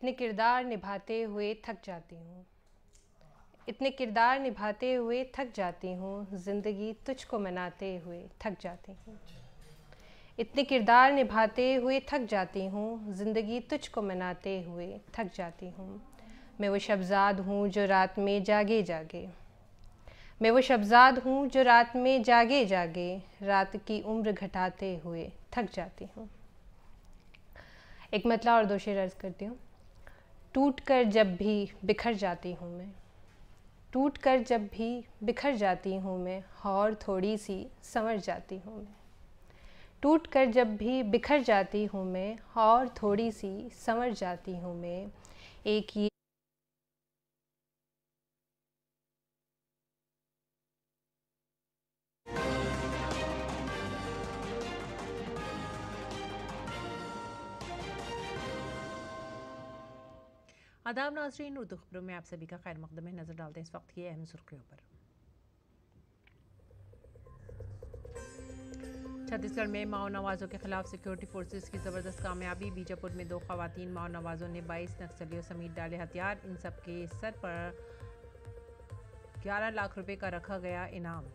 इतने किरदार निभाते हुए थक जाती हूँ, इतने किरदार निभाते हुए थक जाती हूँ, ज़िंदगी तुझको मनाते हुए थक जाती हूँ। इतने किरदार निभाते हुए थक जाती हूँ, ज़िंदगी तुझको मनाते हुए थक जाती हूँ। मैं वो शब्ज़ाद हूँ जो रात में जागे जागे, मैं वो शब्ज़ाद हूँ जो रात में जागे जागे, रात की उम्र घटाते हुए थक जाती हूँ। एक मतला और दो शेर अर्ज़ करती हूँ। टूट कर जब भी बिखर जाती हूँ मैं, टूट कर जब भी बिखर जाती हूँ मैं, और थोड़ी सी संवर जाती हूँ मैं। टूट कर जब भी बिखर जाती हूँ मैं, और थोड़ी सी संवर जाती हूँ मैं। एक ये आदाब नाज़रीन, उर्दू खबरों में आप सभी का खैर मकदम है। नज़र डालते हैं इस वक्त की अहम सुर्खियों पर। छत्तीसगढ़ में माओ नवाजों के खिलाफ सिक्योरिटी फोर्सेस की ज़बरदस्त कामयाबी। बीजापुर में 2 खवातीन माओ नवाजों ने 22 नक्सलियों समेत डाले हथियार। इन सब के सर पर 11 लाख रुपए का रखा गया इनाम।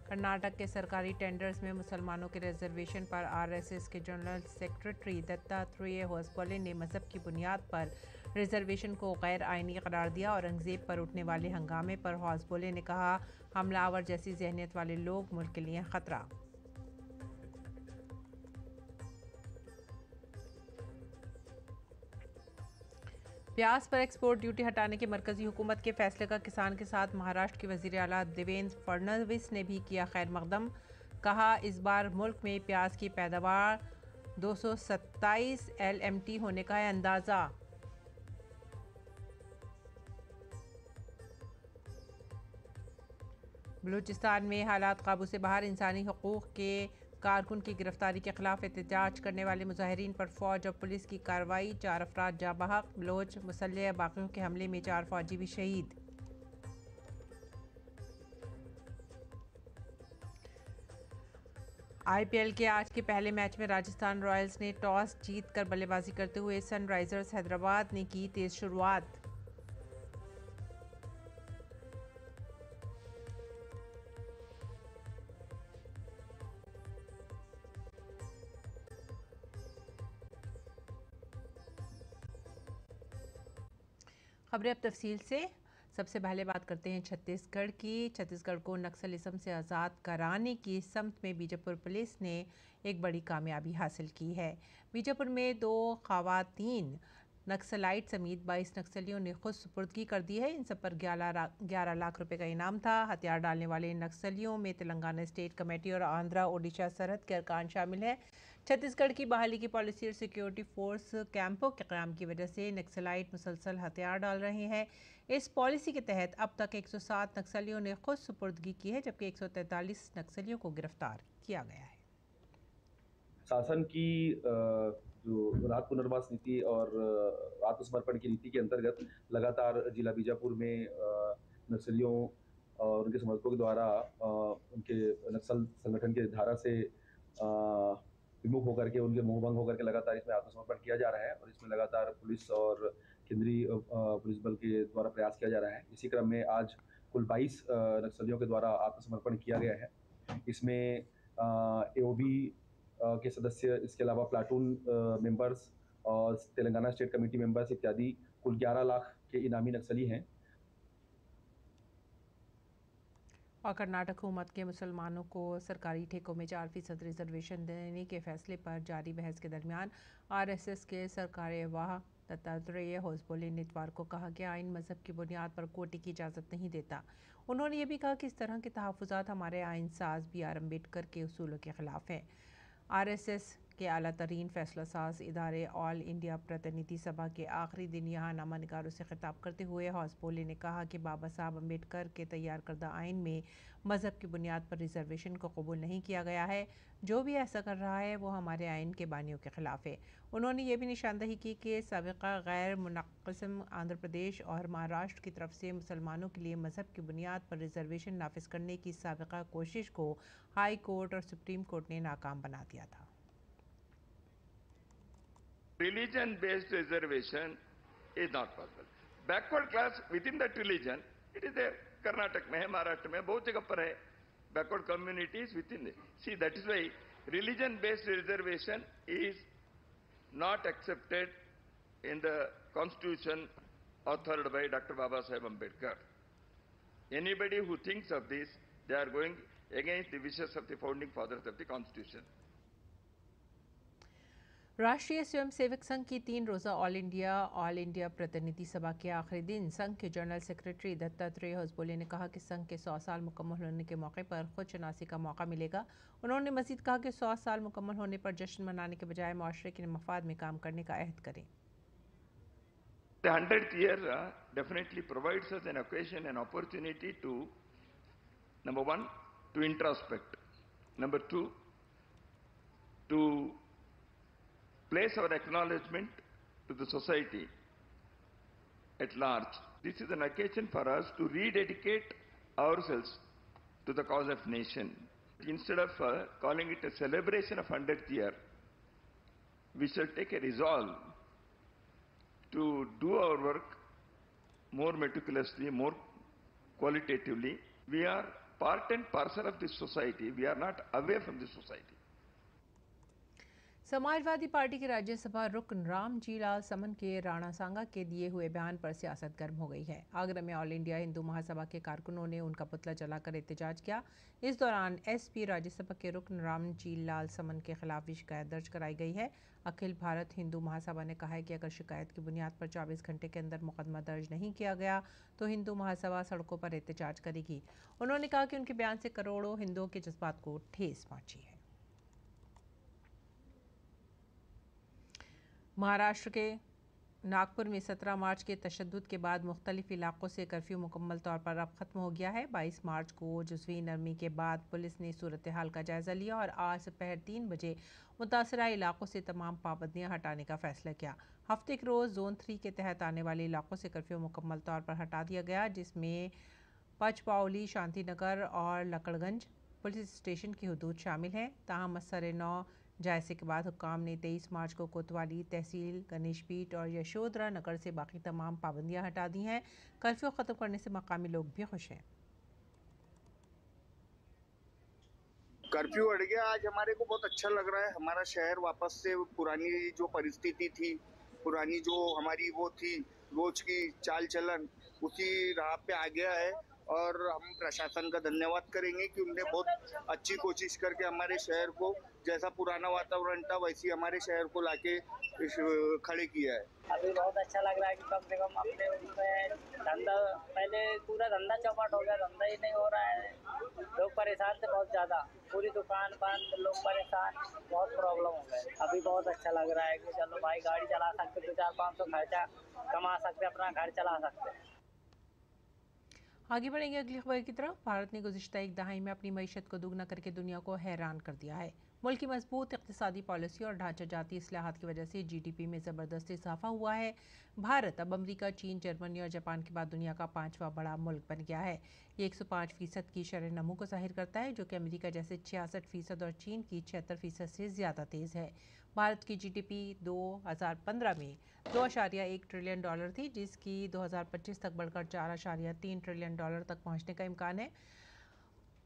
कर्नाटक के सरकारी टेंडर्स में मुसलमानों के रिजर्वेशन पर आरएसएस के जनरल सेक्रेटरी दत्तात्रेय होसबले ने मजहब की बुनियाद पर रिजर्वेशन को गैर आइनी करार दिया। औरंगजेब पर उठने वाले हंगामे पर होसबले ने कहा, हमलावर जैसी जहनीत वाले लोग मुल्क के लिए खतरा। प्याज पर एक्सपोर्ट ड्यूटी हटाने के मरकजी हुकूमत के फैसले का किसान के साथ महाराष्ट्र के वजीर आला देवेंद्र फडणवीस ने भी किया खैर मकदम। कहा, इस बार मुल्क में प्याज की पैदावार 227 LMT होने का है अंदाज़ा। बलूचिस्तान में हालात काबू से बाहर। इंसानी हकूक़ के कारकुन की गिरफ्तारी के खिलाफ एहतजाज करने वाले मुजाहिरीन पर फौज और पुलिस की कार्रवाई। 4 अफराद जा बहक। बलोच मुसल्लह बागियों के हमले में 4 फौजी भी शहीद। IPL के आज के पहले मैच में राजस्थान रॉयल्स ने टॉस जीतकर बल्लेबाजी करते हुए सनराइजर्स हैदराबाद ने की तेज शुरुआत। खबरें अब तफसील से। सबसे पहले बात करते हैं छत्तीसगढ़ की। छत्तीसगढ़ को नक्सलिज्म से आज़ाद कराने की समत में बीजापुर पुलिस ने एक बड़ी कामयाबी हासिल की है। बीजापुर में 2 खवातीन नक्सलाइट समेत 22 नक्सलियों ने खुद सुपुर्दगी कर दी है। इन सब पर 11 लाख रुपए का इनाम था। हथियार डालने वाले नक्सलियों में तेलंगाना स्टेट कमेटी और आंध्रा ओडिशा सरहद के अरकान शामिल हैं। छत्तीसगढ़ की बहाली की पॉलिसी और सिक्योरिटी फोर्स कैंपों के क़याम की वजह से नक्सलाइट मुसलसल हथियार डाल रहे हैं। इस पॉलिसी के तहत अब तक 107 नक्सलियों ने खुद सुपुर्दगी की है, जबकि 143 नक्सलियों को गिरफ्तार किया गया है। शासन की जो रात पुनर्वास नीति और आत्मसमर्पण की नीति के अंतर्गत लगातार जिला बीजापुर में नक्सलियों और उनके समर्थकों के द्वारा उनके नक्सल संगठन के धारा से विमुख होकर के, उनके मुंहभंग होकर के लगातार इसमें आत्मसमर्पण किया जा रहा है और इसमें लगातार पुलिस और केंद्रीय पुलिस बल के द्वारा प्रयास किया जा रहा है। इसी क्रम में आज कुल 22 नक्सलियों के द्वारा आत्मसमर्पण किया गया है। इसमें AOB के सदस्य, इसके अलावा प्लाटून मेंबर्स और तेलंगाना स्टेट कमेटी मेंबर्स इत्यादि कुल 11 लाख के इनामी नक्सली हैं। और कर्नाटक हुकूमत के मुसलमानों को सरकारी ठेकों में 4% रिजर्वेशन देने के फैसले पर जारी बहस के दरमियान RSS के सरकार्यवाह दत्तात्रेय होसबले ने इतवार को कहा कि आइन मजहब की बुनियाद पर कोटे की इजाज़त नहीं देता। उन्होंने ये भी कहा कि इस तरह के तहफ़्फ़ुज़ात हमारे आइन साज BR अम्बेडकर के उसूलों के ख़िलाफ़ हैं। RSS के आला तरीन फैसला साज इदारे ऑल इंडिया प्रतिनिधि सभा के आखिरी दिन यहाँ नामा निगारों से खिताब करते हुए होसबले ने कहा कि बाबा साहब अम्बेडकर के तैयार करदा आइन में मज़हब की बुनियाद पर रिजर्वेशन को कबूल नहीं किया गया है। जो भी ऐसा कर रहा है वो हमारे आइन के बानियों के ख़िलाफ़ है। उन्होंने ये भी निशानदही की कि साबिक़ा गैर मुनक़्क़िम आंध्र प्रदेश और महाराष्ट्र की तरफ से मुसलमानों के लिए मज़हब की बुनियाद पर रिजर्वेशन नाफिज करने की साबिक़ा कोशिश को हाई कोर्ट और सुप्रीम कोर्ट ने नाकाम बना दिया था। Religion-based reservation is not possible. Backward class within that religion, it is there. Karnataka में है, महाराष्ट्र में बहुत जगह पर है. Backward communities within it. See, that is why religion-based reservation is not accepted in the constitution authored by Dr. Baba Saheb Ambedkar. Anybody who thinks of this, they are going against the wishes of the founding fathers of the constitution. राष्ट्रीय स्वयंसेवक संघ की 3 रोज़ा all India प्रतिनिधि सभा के आखिरी दिन संघ के जनरल सेक्रेटरी दत्तात्रेय होसबोले ने कहा कि संघ के 100 साल मुकम्मल होने के मौके पर खुद शनासी का मौका मिलेगा। उन्होंने मजीद कहा कि 100 साल मुकम्मल होने पर जश्न मनाने के बजाय माशरे के मफाद में काम करने का अहद करें। The 100th year definitely provides us an occasion, an opportunity to, number one, to introspect. Number two, to place our acknowledgement to the society at large. This is an occasion for us to rededicate ourselves to the cause of nation. Instead of calling it a celebration of 100th year, we shall take a resolve to do our work more meticulously, more qualitatively. We are part and parcel of this society. We are not away from this society. Samajwadi party के राज्यसभा रुकन रामजी लाल समन के राणा सांगा के दिए हुए बयान पर सियासत गर्म हो गई है। आगरा में ऑल इंडिया हिंदू महासभा के कारकुनों ने उनका पुतला जलाकर एहतजाज किया। इस दौरान एसपी राज्यसभा के रुकन रामजी लाल समन के खिलाफ भी शिकायत दर्ज कराई गई है। अखिल भारत हिंदू महासभा ने कहा है कि अगर शिकायत की बुनियाद पर 24 घंटे के अंदर मुकदमा दर्ज नहीं किया गया तो हिंदू महासभा सड़कों पर एहतजाज करेगी। उन्होंने कहा कि उनके बयान से करोड़ों हिंदुओं के जज्बात को ठेस पहुंची है। महाराष्ट्र के नागपुर में 17 मार्च के तशद्दुद के बाद मुख्तलिफ इलाकों से कर्फ्यू मुकम्मल तौर पर अब ख़त्म हो गया है। 22 मार्च को जुज़वी नरमी के बाद पुलिस ने सूरत हाल का जायज़ा लिया और आज दोपहर 3 बजे मुतासरा इलाकों से तमाम पाबंदियां हटाने का फ़ैसला किया। हफ्ते के रोज़ जोन 3 के तहत आने वाले इलाकों से कर्फ्यू मुकम्मल तौर पर हटा दिया गया, जिसमें पचपाउली, शांतिनगर और लकड़गंज पुलिस स्टेशन की हदूद शामिल हैं। ताहम मसर नौ जायजे के बाद हुक्काम ने 23 मार्च को कोतवाली तहसील, गणेशपीठ और यशोधरा नगर से बाकी तमाम पाबंदियां हटा दी हैं। कर्फ्यू ख़त्म करने से मकामी लोग भी खुश हैं। कर्फ्यू हट गया, आज हमारे को बहुत अच्छा लग रहा है। हमारा शहर वापस से पुरानी जो परिस्थिति थी, पुरानी जो हमारी वो थी रोज की चाल चलन, उसी राह पे आ गया है। और हम प्रशासन का धन्यवाद करेंगे कि उनने बहुत अच्छी कोशिश करके हमारे शहर को जैसा पुराना वातावरण था वैसी हमारे शहर को लाके खड़े किया है। अभी बहुत अच्छा लग रहा है कि कम से कम अपने उसमें धंधा, पहले पूरा धंधा चौपट हो गया, धंधा ही नहीं हो रहा है, लोग परेशान थे बहुत ज़्यादा, पूरी दुकान बंद, लोग परेशान, बहुत प्रॉब्लम हो गए। अभी बहुत अच्छा लग रहा है कि चलो भाई गाड़ी चला सकते, 2-4-500 खर्चा कमा सकते, अपना घर चला सकते। आगे बढ़ेंगे अगली खबर की तरफ। भारत ने गुज़िश्ता एक दहाई में अपनी मईशत को दुगना करके दुनिया को हैरान कर दिया है। मुल्क की मजबूत इक़्तिसादी पॉलिसी और ढांचा जाती इस्लाहात की वजह से जीडीपी में ज़बरदस्त इजाफा हुआ है। भारत अब अमरीका, चीन, जर्मनी और जापान के बाद दुनिया का 5वां बड़ा मुल्क बन गया है। ये 105% की शरह नमू को ज़ाहिर करता है, जो कि अमेरिका जैसे 66% और चीन की 76% से ज़्यादा तेज़ है। भारत की जीडीपी 2015 में $2.1 ट्रिलियन थी, जिसकी 2025 तक बढ़कर $4.3 ट्रिलियन तक पहुंचने का इम्कान है।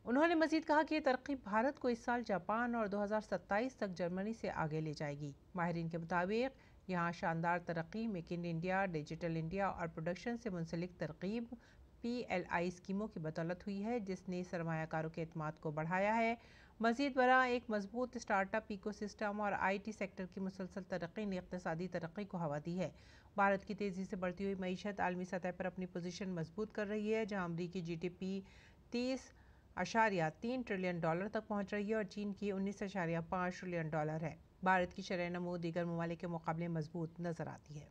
उन्होंने मजीद कहा कि ये तरक्की भारत को इस साल जापान और 2027 तक जर्मनी से आगे ले जाएगी। माहिरीन के मुताबिक यहाँ शानदार तरक्की make in India, digital India और प्रोडक्शन से मुंसलिक तरकीब PLI स्कीमों की बदौलत हुई है, जिसने सरमायाकारों के एतमाद को बढ़ाया है। मज़ीद बरा एक मजबूत स्टार्टअप इकोसिस्टम और IT सेक्टर की मुसलसल तरक्की ने इक़्तिसादी तरक्की को हवा दी है। भारत की तेज़ी से बढ़ती हुई मईशत आलमी सतह पर अपनी पोजीशन मजबूत कर रही है, जहाँ अमरीकी GDP 30.3 ट्रिलियन तक पहुँच रही है और चीन की 19.5 ट्रिलियन है। भारत की शरह नमू दीगर ममालिक के मुकाबले मजबूत नज़र आती है।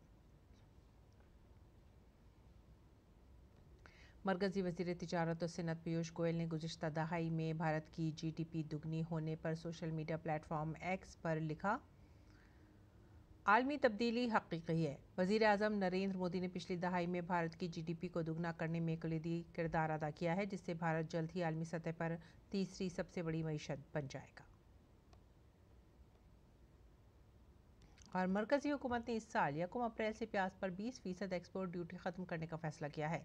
मरकज़ी वज़ीर तिजारत और सनअत पीयूष गोयल ने गुज़िश्ता दहाई में भारत की GDP दुगनी होने पर सोशल मीडिया प्लेटफॉर्म X पर लिखा, आलमी तब्दीली हकीकी है। वज़ीर आज़म नरेंद्र मोदी ने पिछली दहाई में भारत की GDP को दुगना करने में कलीदी किरदार अदा किया है, जिससे भारत जल्द ही आलमी सतह पर तीसरी सबसे बड़ी मईशत बन जाएगा। और मरकज़ी हुकूमत ने इस साल 1 अप्रैल से प्याज पर 20% एक्सपोर्ट ड्यूटी ख़त्म करने का फैसला किया है।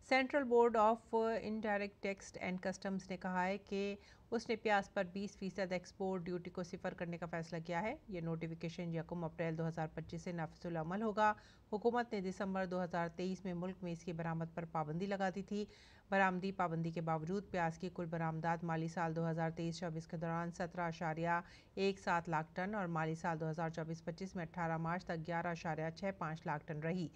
Central board of indirect tax and customs ने कहा है कि उसने प्याज पर 20% एक्सपोर्ट ड्यूटी को सिफर करने का फैसला किया है। ये नोटिफिकेशन 1 अप्रैल 2025 से नाफिजुल अमल होगा। हुकूमत ने दिसंबर 2023 में मुल्क में इसकी बरामद पर पाबंदी लगा दी थी। बरामदी पाबंदी के बावजूद प्याज की कुल बरामदात माली साल 2023-24 के दौरान 17.17 लाख टन और माली साल 2024-25 में 18 मार्च तक 11.65 लाख टन रही।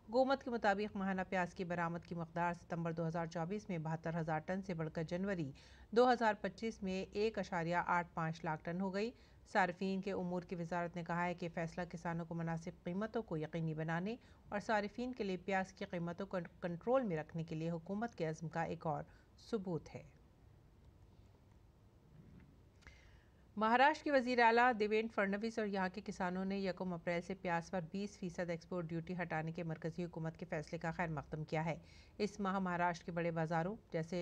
हुकूमत के मुताबिक माहाना प्याज की बरामद की मकदार सितंबर 2024 में 72,000 टन से बढ़कर जनवरी 2025 में 1.85 लाख टन हो गई। सार्फिन के उमूर की वजारत ने कहा है कि फ़ैसला किसानों को मुनासिब कीमतों को यकीनी बनाने और सार्फिन के लिए प्याज की कीमतों को कंट्रोल में रखने के लिए हुकूमत के अज़्म का एक और सबूत है। महाराष्ट्र के वज़ीर आला देवेंद्र फडणवीस और यहाँ के किसानों ने 1 अप्रैल से प्याज पर 20% एक्सपोर्ट ड्यूटी हटाने के मरकज़ी हुकूमत के फैसले का खैर मकदम किया है। इस माह महाराष्ट्र के बड़े बाज़ारों जैसे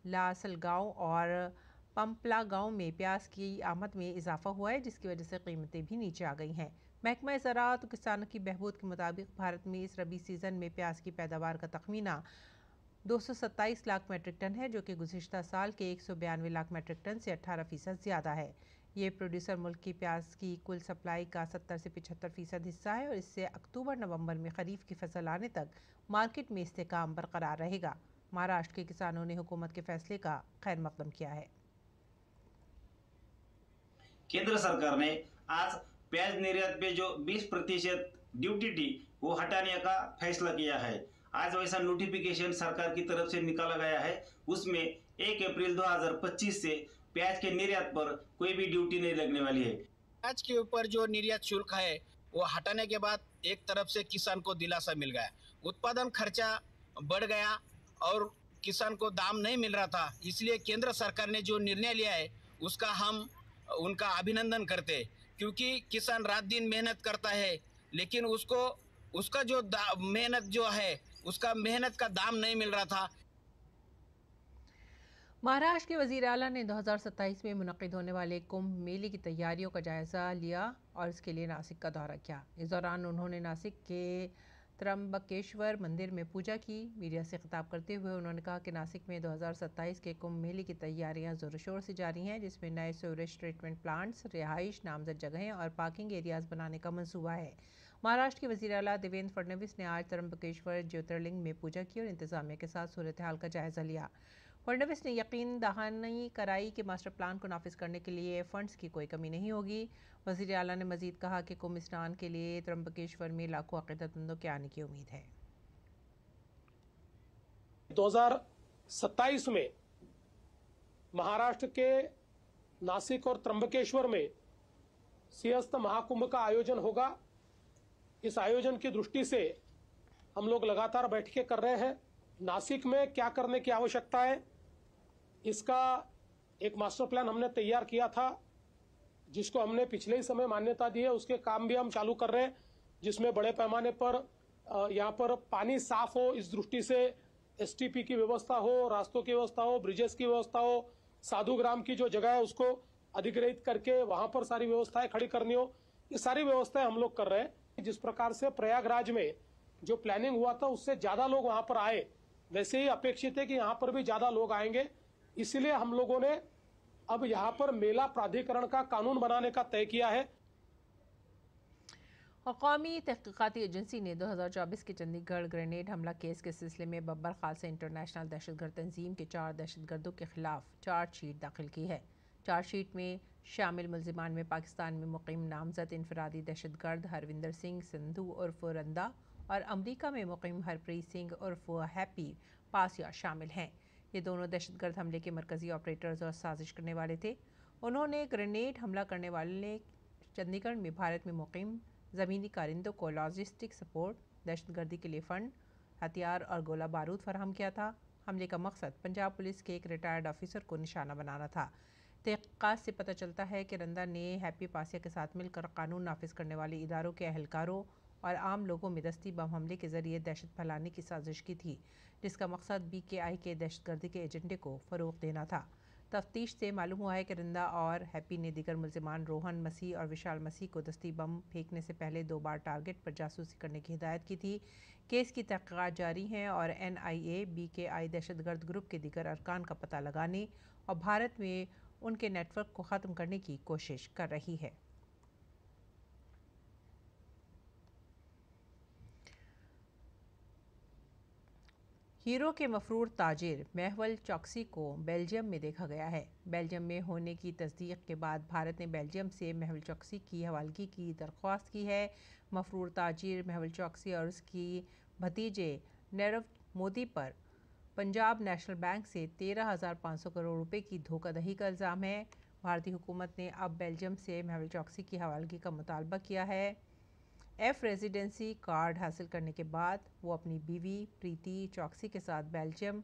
लासलगांव और पंपला गांव में प्याज की आमद में इजाफा हुआ है, जिसकी वजह से कीमतें भी नीचे आ गई हैं। महकमा ज़राअत और किसानों की बहबूद के मुताबिक भारत में इस रबी सीज़न में प्याज की पैदावार का तखमीना 227 लाख मेट्रिक टन है, जो कि गुज़िश्ता साल के 192 लाख मेट्रिक टन से 18% ज़्यादा है। ये प्रोड्यूसर मुल्क की प्याज की कुल सप्लाई का 70 से 75% हिस्सा है और इससे अक्टूबर-नवंबर में खरीफ की फसल आने तक मार्केट में इस्तेकाम बरकरार रहेगा। महाराष्ट्र के किसानों ने हुकूमत के फैसले का खैर मकदम किया है। केंद्र सरकार ने आज प्याज निर्यात पे जो 20% ड्यूटी थी वो हटाने का फैसला किया है। आज वैसा नोटिफिकेशन सरकार की तरफ से निकाला गया है। उसमें 1 अप्रैल 2025 से प्याज के निर्यात पर कोई भी ड्यूटी नहीं लगने वाली है। प्याज के ऊपर जो निर्यात शुल्क है वो हटाने के बाद एक तरफ से किसान को दिलासा मिल गया, उत्पादन खर्चा बढ़ गया और किसान को दाम नहीं मिल रहा था। इसलिए केंद्र सरकार ने जो निर्णय लिया है उसका हम उनका अभिनंदन करते हैं, क्योंकि किसान रात दिन मेहनत करता है, लेकिन उसको उसका जो मेहनत जो है उसका मेहनत का दाम नहीं मिल रहा था। महाराष्ट्र के वज़ीर आला ने 2027 में मुनक़िद होने वाले कुंभ मेले की तैयारियों का जायज़ा लिया और इसके लिए नासिक का दौरा किया। इस दौरान उन्होंने नासिक के त्र्यंबकेश्वर मंदिर में पूजा की। मीडिया से खिताब करते हुए उन्होंने कहा कि नासिक में 2027 के कुंभ मेले की तैयारियां ज़ोर शोर से जारी हैं, जिसमें नए सीवरेज ट्रीटमेंट प्लांट्स, रिहाइश, नामजद जगहें और पार्किंग एरियाज़ बनाने का मंसूबा है। महाराष्ट्र के वज़ीर आला देवेंद्र फडणवीस ने आज त्र्यंबकेश्वर ज्योतिर्लिंग में पूजा की और इंतजामिया के साथ सूरत हाल का जायज़ा लिया। फडणवीस ने यकीन दहानी कराई कि मास्टर प्लान को नाफिज करने के लिए फंड्स की कोई कमी नहीं होगी। वज़ीर आला ने मज़ीद कहा कि कुंभ स्नान के लिए त्र्यंबकेश्वर में लाखों अक़ीदतमंदों के आने की उम्मीद है। 2027 में महाराष्ट्र के नासिक और त्र्यंबकेश्वर में सिंहस्थ महाकुंभ का आयोजन होगा। इस आयोजन की दृष्टि से हम लोग लगातार बैठकें कर रहे हैं। नासिक में क्या करने की आवश्यकता है, इसका एक मास्टर प्लान हमने तैयार किया था, जिसको हमने पिछले ही समय मान्यता दी है। उसके काम भी हम चालू कर रहे हैं, जिसमें बड़े पैमाने पर यहाँ पर पानी साफ हो, इस दृष्टि से एसटीपी की व्यवस्था हो, रास्तों की व्यवस्था हो, ब्रिजेस की व्यवस्था हो, साधुग्राम की जो जगह है उसको अधिग्रहित करके वहाँ पर सारी व्यवस्थाएं खड़ी करनी हो। ये सारी व्यवस्थाएं हम लोग कर रहे हैं। जिस प्रकार से प्रयागराज में जो प्लानिंग हुआ था उससे ज़्यादा लोग वहाँ पर आए, वैसे ही अपेक्षित है कि यहाँ पर भी ज़्यादा लोग आएंगे। इसलिए हम लोगों ने अब यहाँ पर मेला प्राधिकरण का कानून बनाने का तय किया है। कौमी तहकीकाती एजेंसी ने 2024 के चंडीगढ़ ग्रेनेड हमला केस के सिलसिले में बब्बर खालसा इंटरनेशनल दहशतगर्द तंजीम के 4 दहशतगर्दों के खिलाफ चार्जशीट दाखिल की है। चार्जशीट में शामिल मुल्जिमान में पाकिस्तान में मुकीम नामजद इनफरादी दहशतगर्द हरविंदर सिंह संधू उर्फ रंदा और अमरीका में मुकीम हरप्रीत सिंह उर्फ हैप्पी पासिया शामिल हैं। ये दोनों दहशतगर्द हमले के मरकज़ी ऑपरेटर्स और साजिश करने वाले थे। उन्होंने ग्रेनेड हमला करने वाले चंडीगढ़ में भारत में मुकीम ज़मीनी कारिंदों को लॉजिस्टिक सपोर्ट, दहशतगर्दी के लिए फ़ंड, हथियार और गोला बारूद फराहम किया था। हमले का मकसद पंजाब पुलिस के एक रिटायर्ड ऑफिसर को निशाना बनाना था। तहक़ीक़ात से पता चलता है कि रंदा ने हैप्पी पासिया के साथ मिलकर कानून नाफिज करने वाले इदारों के अहलकारों और आम लोगों में दस्ती बम हमले के ज़रिए दहशत फैलाने की साजिश की थी, जिसका मकसद BKI के दहशतगर्दी के एजेंडे को फ़रोग़ देना था। तफ्तीश से मालूम हुआ है कि रिंदा और हैप्पी ने दीगर मुल्जिमान रोहन मसीह और विशाल मसीह को दस्ती बम फेंकने से पहले 2 बार टारगेट पर जासूसी करने की हिदायत की थी। केस की तहक़ीक़ात जारी हैं और NIA BKI दहशतगर्द ग्रुप के दीगर अरकान का पता लगाने और भारत में उनके नेटवर्क को ख़त्म करने की कोशिश कर रही है। हीरो के मफरूर ताजिर मेहुल चोकसी को बेल्जियम में देखा गया है। बेल्जियम में होने की तस्दीक के बाद भारत ने बेल्जियम से मेहुल चोकसी की हवालगी की दरख्वास्त की है। मफरूर ताजिर मेहुल चोकसी और उसकी भतीजे नीरव मोदी पर पंजाब नेशनल बैंक से 13,500 करोड़ रुपए की धोखाधड़ी का इल्ज़ाम है। भारतीय हुकूमत ने अब बेल्जियम से मेहुल चोकसी की हवालगी का मुतालबा किया है। F रेजिडेंसी कार्ड हासिल करने के बाद वो अपनी बीवी प्रीति चोकसी के साथ बेल्जियम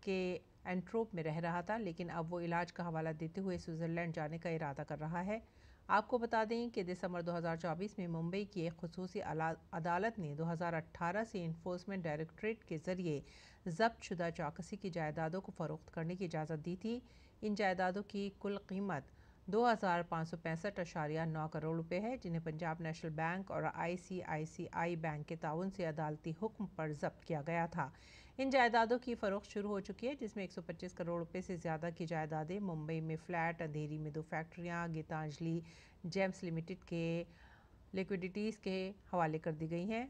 के एंट्रोप में रह रहा था, लेकिन अब वो इलाज का हवाला देते हुए स्विट्ज़रलैंड जाने का इरादा कर रहा है। आपको बता दें कि दिसंबर 2024 में मुंबई की एक खुसूसी अदालत ने 2018 से इन्फोर्समेंट डायरेक्टरेट के ज़रिए ज़ब्त शुदा चौकसी की जायदादों को फ़रोख्त करने की इजाज़त दी थी। इन जायदादों की कुल कीमत 2,565.9 करोड़ रुपए है, जिन्हें पंजाब नेशनल बैंक और ICICI बैंक के ताउन से अदालती हुक्म पर ज़ब्त किया गया था। इन जायदादों की फ़रोख्त शुरू हो चुकी है, जिसमें 125 करोड़ रुपए से ज़्यादा की जायदादें मुंबई में फ़्लैट, अंधेरी में 2 फैक्ट्रियाँ, गीतांजलि जेम्स लिमिटेड के लिक्विडिटीज़ के हवाले कर दी गई हैं।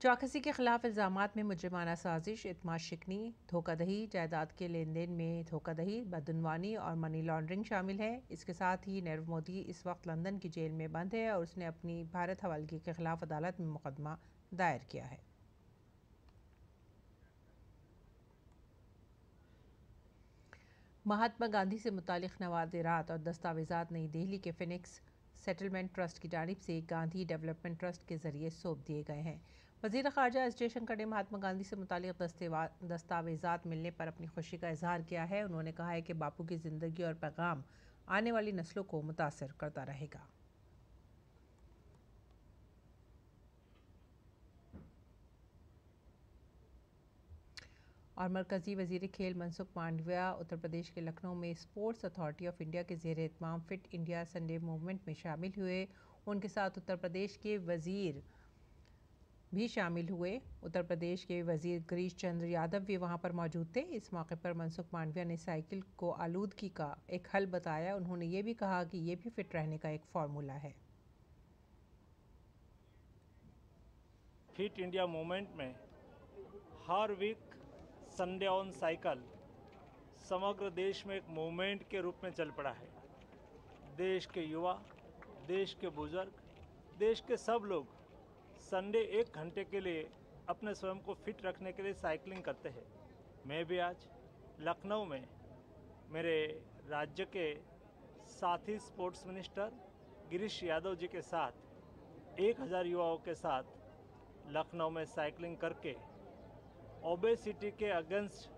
चौकसी के खिलाफ इल्ज़ामात में मुजरिमाना साजिश, इत्माद शिकनी, धोखाधड़ी, जायदाद के लेन देन में धोखाधड़ी, बदअनवानी और मनी लॉन्ड्रिंग शामिल है। इसके साथ ही नीरव मोदी इस वक्त लंदन की जेल में बंद है और उसने अपनी भारत हवालगी के खिलाफ अदालत में मुकदमा दायर किया है। महात्मा गांधी से मुतालिक नवादिरात और दस्तावेज़ात नई दिल्ली के फिनिक्स सेटलमेंट ट्रस्ट की जानिब से गांधी डेवलपमेंट ट्रस्ट के ज़रिए सौंप दिए गए हैं। वज़ीर ख़ारजा एस जयशंकर ने महात्मा गांधी से मुतालिक दस्तावेज़ात मिलने पर अपनी खुशी का इजहार किया है। उन्होंने कहा है कि बापू की ज़िंदगी और पैगाम आने वाली नस्लों को मुतासर करता रहेगा। और मरकज़ी वज़ीर खेल मनसुख मांडविया उत्तर प्रदेश के लखनऊ में स्पोर्ट्स अथॉरिटी ऑफ इंडिया के ज़ेर एहतमाम फिट इंडिया संडे मूवमेंट में शामिल हुए। उनके साथ उत्तर प्रदेश के वज़ीर भी शामिल हुए। उत्तर प्रदेश के वज़ीर गिरीश चंद्र यादव भी वहां पर मौजूद थे। इस मौके पर मनसुख मांडविया ने साइकिल को आलूदगी का एक हल बताया। उन्होंने ये भी कहा कि ये भी फिट रहने का एक फार्मूला है। फिट इंडिया मूवमेंट में हर वीक संडे ऑन साइकिल समग्र देश में एक मूवमेंट के रूप में चल पड़ा है। देश के युवा, देश के बुजुर्ग, देश के सब लोग संडे 1 घंटे के लिए अपने स्वयं को फिट रखने के लिए साइकिलिंग करते हैं। मैं भी आज लखनऊ में मेरे राज्य के साथी स्पोर्ट्स मिनिस्टर गिरीश यादव जी के साथ 1000 युवाओं के साथ लखनऊ में साइकिलिंग करके ओबेसिटी के अगेंस्ट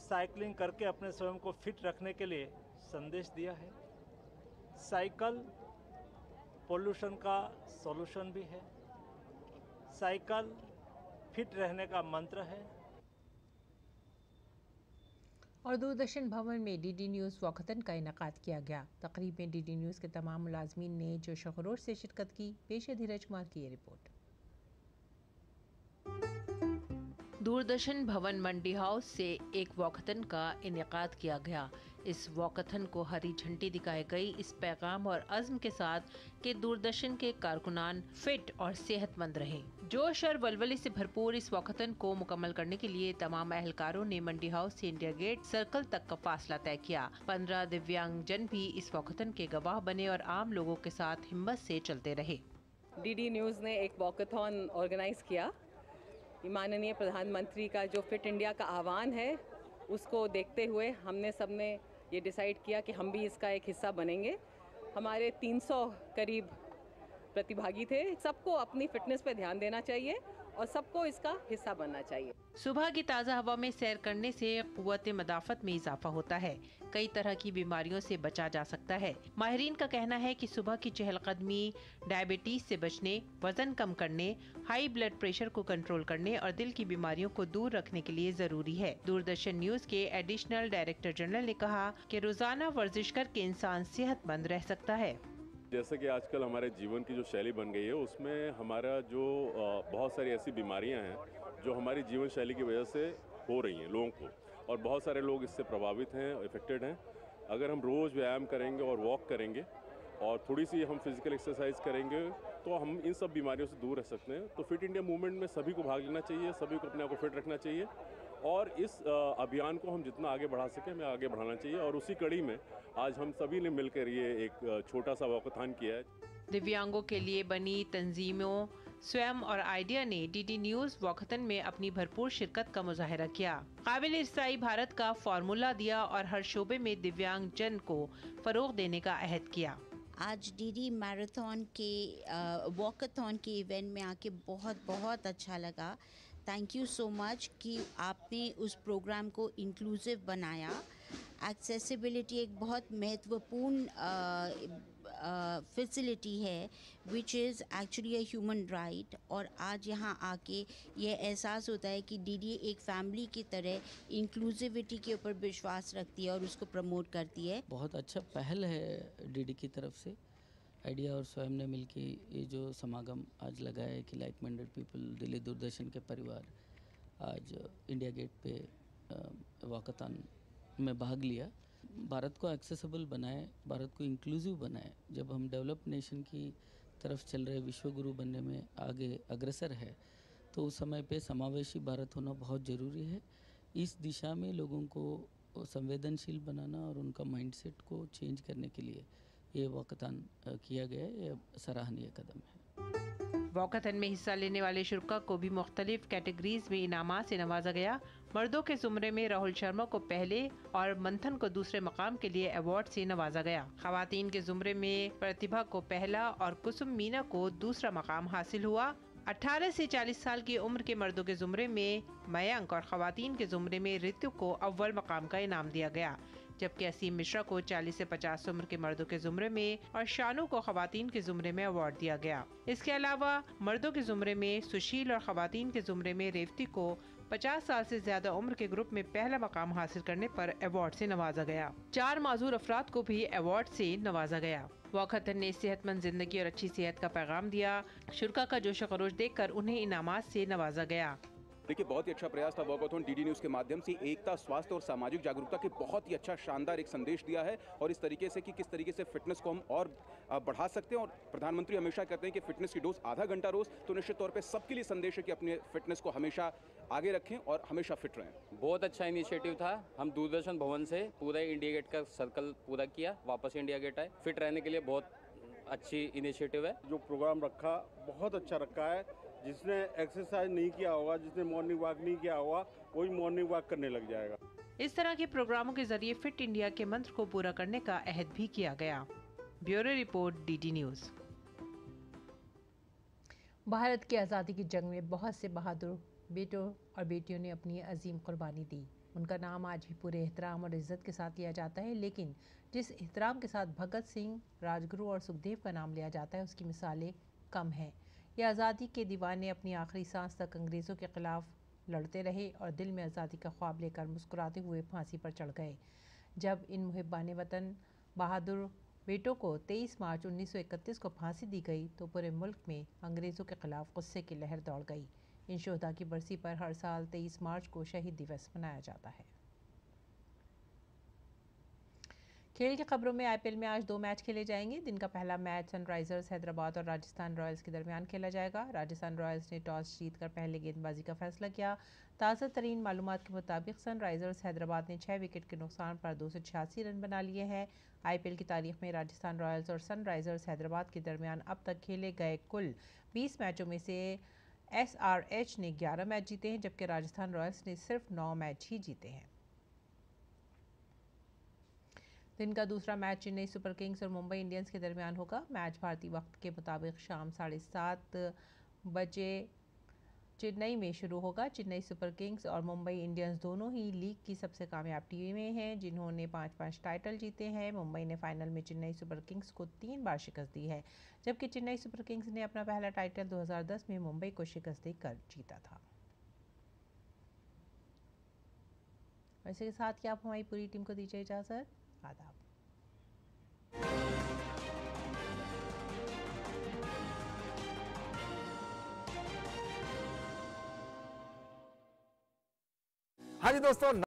साइकिलिंग करके अपने स्वयं को फिट रखने के लिए संदेश दिया है। साइकिल पोल्यूशन का सॉल्यूशन भी है। साइकिल फिट रहने का मंत्र है। और दूरदर्शन भवन में DD न्यूज़ वॉकथन का इनेकाद किया गया। तकरीब में DD न्यूज़ के तमाम मुलाजमीन ने जोश व खरोश से शिरकत की। पेश है धीरज कुमार की ये रिपोर्ट। दूरदर्शन भवन मंडी हाउस से एक वॉकथन का इनेकाद किया गया। इस वॉकथन को हरी झंडी दिखाई गई इस पैगाम और अज़्म के साथ कि दूरदर्शन के कारकुनान फिट और सेहतमंद रहें। जोश और वलवले से भरपूर इस वॉकथन को मुकम्मल करने के लिए तमाम एहलकारों ने मंडी हाउस से इंडिया गेट सर्कल तक का फासला तय किया। 15 दिव्यांगजन भी इस वॉकथन के गवाह बने और आम लोगों के साथ हिम्मत से चलते रहे। DD न्यूज़ ने एक वॉकथॉन ऑर्गेनाइज किया। माननीय प्रधानमंत्री का जो फिट इंडिया का आह्वान है उसको देखते हुए हमने सबने ये डिसाइड किया कि हम भी इसका एक हिस्सा बनेंगे। हमारे 300 करीब प्रतिभागी थे। सबको अपनी फिटनेस पे ध्यान देना चाहिए और सबको इसका हिस्सा बनना चाहिए। सुबह की ताज़ा हवा में सैर करने से कुव्वत मदाफत में इजाफा होता है, कई तरह की बीमारियों से बचा जा सकता है। माहिरीन का कहना है कि सुबह की चहलकदमी डायबिटीज से बचने, वजन कम करने, हाई ब्लड प्रेशर को कंट्रोल करने और दिल की बीमारियों को दूर रखने के लिए जरूरी है। दूरदर्शन न्यूज के एडिशनल डायरेक्टर जनरल ने कहा कि रोजाना वर्जिश करके इंसान सेहतमंद रह सकता है। जैसे कि आजकल हमारे जीवन की जो शैली बन गई है, उसमें हमारा जो बहुत सारी ऐसी बीमारियां हैं जो हमारी जीवन शैली की वजह से हो रही हैं लोगों को, और बहुत सारे लोग इससे प्रभावित हैं, इफेक्टेड हैं। अगर हम रोज़ व्यायाम करेंगे और वॉक करेंगे और थोड़ी सी हम फिजिकल एक्सरसाइज करेंगे तो हम इन सब बीमारियों से दूर रह सकते हैं। तो फिट इंडिया मूवमेंट में सभी को भाग लेना चाहिए, सभी को अपने आप को फिट रखना चाहिए और इस अभियान को हम जितना आगे बढ़ा सकें हमें आगे बढ़ाना चाहिए। और उसी कड़ी में आज हम सभी ने मिलकर ये एक छोटा सा वॉकथॉन किया है। दिव्यांगों के लिए बनी तंजीमों स्वयं और आइडिया ने डीडी न्यूज वॉकथन में अपनी भरपूर शिरकत का मुजाहिरा किया, काबिल इरसाई भारत का फार्मूला दिया और हर शोबे में दिव्यांग जन को फरोग देने का अहद किया। आज डीडी मैराथन के वॉकथॉन के इवेंट में आके बहुत अच्छा लगा। थैंक यू सो मच कि आपने उस प्रोग्राम को इंक्लूसिव बनाया। एक्सेसिबिलिटी एक बहुत महत्वपूर्ण फैसिलिटी है which is actually a human right, और आज यहाँ आके ये एहसास होता है कि डीडी एक फैमिली की तरह इंक्लूसिविटी के ऊपर विश्वास रखती है और उसको प्रमोट करती है। बहुत अच्छा पहल है डीडी की तरफ से। आइडिया और स्वयं ने मिलकर ये जो समागम आज लगाया है कि like minded people Delhi Doordarshan के परिवार आज इंडिया गेट पे वॉकथॉन में भाग लिया। भारत को एक्सेसिबल बनाए, भारत को इंक्लूसिव बनाए। जब हम डेवलप्ड नेशन की तरफ चल रहे विश्वगुरु बनने में आगे अग्रसर है तो उस समय पे समावेशी भारत होना बहुत ज़रूरी है। इस दिशा में लोगों को संवेदनशील बनाना और उनका माइंडसेट को चेंज करने के लिए ये वॉकथॉन किया गया है। ये सराहनीय कदम है। वॉकथन में हिस्सा लेने वाले शुरा को भी मुख्तलिफ कैटेगरीज में इनामात से नवाजा गया। मर्दों के जुमरे में राहुल शर्मा को पहले और मंथन को दूसरे मकाम के लिए अवार्ड से नवाजा गया। खवातीन के जुमरे में प्रतिभा को पहला और कुसुम मीना को दूसरा मकाम हासिल हुआ। 18 से 40 साल की उम्र के मर्दों के जुमरे में मयंक और खवातीन के जुमरे में ऋतु को अव्वल मकाम का इनाम दिया गया, जबकि असीम मिश्रा को 40 से 50 उम्र के मर्दों के जुमरे में और शानू को खवातीन के जुमरे में अवार्ड दिया गया। इसके अलावा मर्दों के जुमरे में सुशील और खवातीन के जुमरे में रेवती को 50 साल से ज्यादा उम्र के ग्रुप में पहला मकाम हासिल करने पर अवार्ड से नवाजा गया। 4 माजूर अफराद को भी अवार्ड से नवाजा गया। वॉकथन ने सेहतमंद जिंदगी और अच्छी सेहत का पैगाम दिया। शुरा का जोश खरोश देखकर उन्हें इनामात से नवाजा गया। देखिए, बहुत ही अच्छा प्रयास था वॉकथॉन। डीडी न्यूज़ के माध्यम से एकता, स्वास्थ्य और सामाजिक जागरूकता के बहुत ही अच्छा शानदार एक संदेश दिया है, और इस तरीके से कि किस तरीके से फिटनेस को हम और बढ़ा सकते हैं। और प्रधानमंत्री हमेशा कहते हैं कि फिटनेस की डोज आधा घंटा रोज, तो निश्चित तौर पे सबके लिए संदेश है कि अपने फिटनेस को हमेशा आगे रखें और हमेशा फिट रहें। बहुत अच्छा इनिशिएटिव था। हम दूरदर्शन भवन से पूरा इंडिया गेट का सर्कल पूरा किया, वापस इंडिया गेट आए। फिट रहने के लिए बहुत अच्छी इनिशिएटिव है। जो प्रोग्राम रखा बहुत अच्छा रखा है। जिसने एक्सरसाइज नहीं किया होगा, जिसने मॉर्निंग वॉक नहीं किया होगा, वही मॉर्निंग वॉक करने लग जाएगा। इस तरह के प्रोग्रामों के जरिए फिट इंडिया के मंत्र को पूरा करने का अहद भी किया गया। Bureau report, DD news. Bharat की आज़ादी की जंग में बहुत से बहादुर बेटों और बेटियों ने अपनी अजीम कुर्बानी दी। उनका नाम आज भी पूरे एहतराम और इज्जत के साथ लिया जाता है, लेकिन जिस एहतराम के साथ भगत सिंह, राजगुरु और सुखदेव का नाम लिया जाता है उसकी मिसालें कम हैं। ये आज़ादी के दीवाने अपनी आखिरी सांस तक अंग्रेज़ों के ख़िलाफ़ लड़ते रहे और दिल में आज़ादी का ख्वाब लेकर मुस्कुराते हुए फांसी पर चढ़ गए। जब इन मुहिब्बान वतन बहादुर बेटों को 23 मार्च 1931 को फांसी दी गई तो पूरे मुल्क में अंग्रेज़ों के ख़िलाफ़ गुस्से की लहर दौड़ गई। इन शोहदा की बरसी पर हर साल 23 मार्च को शहीद दिवस मनाया जाता है। खेल की खबरों में आईपीएल में आज 2 मैच खेले जाएंगे। दिन का पहला मैच सनराइजर्स हैदराबाद और राजस्थान रॉयल्स के दरमियान खेला जाएगा। राजस्थान रॉयल्स ने टॉस जीतकर पहले गेंदबाजी का फैसला किया। ताज़ा तरीन मालूमात के मुताबिक सनराइजर्स हैदराबाद ने 6 विकेट के नुकसान पर 286 रन बना लिए हैं। आईपीएल की तारीख में राजस्थान रॉयल्स और सनराइजर्स हैदराबाद के दरमियान अब तक खेले गए कुल 20 मैचों में से एसआरएच ने 11 मैच जीते हैं, जबकि राजस्थान रॉयल्स ने सिर्फ 9 मैच ही जीते हैं। दिन का दूसरा मैच चेन्नई सुपर किंग्स और मुंबई इंडियंस के दरमियान होगा। मैच भारतीय वक्त के मुताबिक शाम 7:30 बजे चेन्नई में शुरू होगा। चेन्नई सुपर किंग्स और मुंबई इंडियंस दोनों ही लीग की सबसे कामयाब टीमें हैं, जिन्होंने 5-5 टाइटल जीते हैं। मुंबई ने फाइनल में चेन्नई सुपर किंग्स को 3 बार शिकस्त दी है, जबकि चेन्नई सुपर किंग्स ने अपना पहला टाइटल 2010 में मुंबई को शिकस्त देकर जीता था। वैसे के साथ ही आप हमारी पूरी टीम को दीजिए इजाज़त। आदाब। हाँ जी दोस्तों।